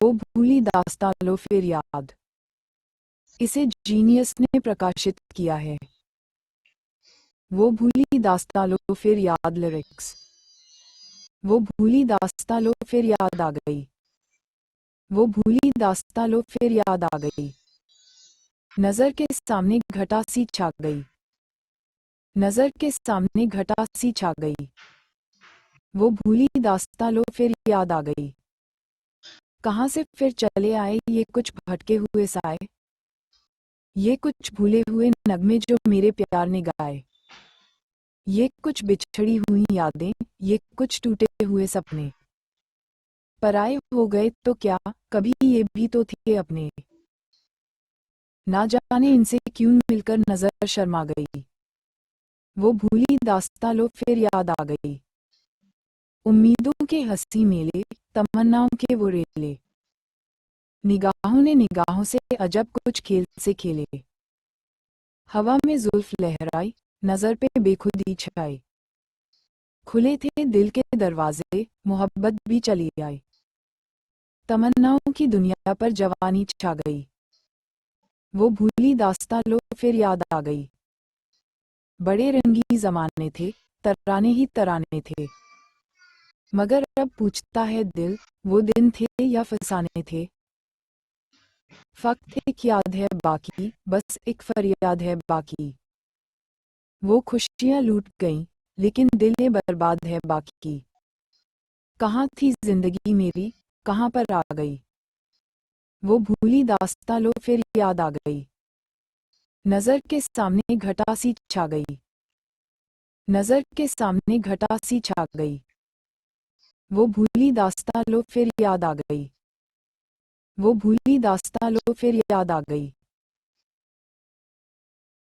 वो भूली दास्तां लो फिर याद। इसे जीनियस ने प्रकाशित किया है। वो भूली दास्तां लो फिर याद लिरिक्स। वो भूली दास्तां लो फिर याद आ गई। वो भूली दास्तां लो फिर याद आ गई। नजर के सामने घटा सी छा गई। नजर के सामने घटा सी छा गई। वो भूली दास्तां लो फिर याद आ गई। कहाँ से फिर चले आए ये कुछ भटके हुए साए। ये कुछ भूले हुए नगमे जो मेरे प्यार ने गाए। ये कुछ बिछड़ी हुई यादें, ये कुछ टूटे हुए सपने। पराए हो गए तो क्या, कभी ये भी तो थे अपने। ना जाने इनसे क्यों मिलकर नजर शर्मा गई। वो भूली दास्तां लो फिर याद आ गई। उम्मीदों के हंसी मेले, तमन्नाओं के वो रेले। निगाहों ने निगाहों से अजब कुछ खेल से खेले। हवा में जुल्फ लहराई, नजर पे बेखुदी छाई। खुले थे दिल के दरवाजे, मोहब्बत भी चली आई। तमन्नाओं की दुनिया पर जवानी छा गई। वो भूली दास्तां लो फिर याद आ गई। बड़े रंगी जमाने थे, तराने ही तराने थे। मगर अब पूछता है दिल, वो दिन थे या फसाने थे। फक्त एक याद है बाकी, बस एक फरियाद है बाकी। वो खुशियां लूट गईं, लेकिन दिल ने बर्बाद है बाकी। कहाँ थी जिंदगी मेरी, कहाँ पर आ गई। वो भूली दास्तां लो फिर याद आ गई। नजर के सामने घटा सी छा गई। नजर के सामने घटा सी छा गई। वो भूली दास्तां लो फिर याद आ गई। वो भूली दास्तां लो फिर याद आ गई।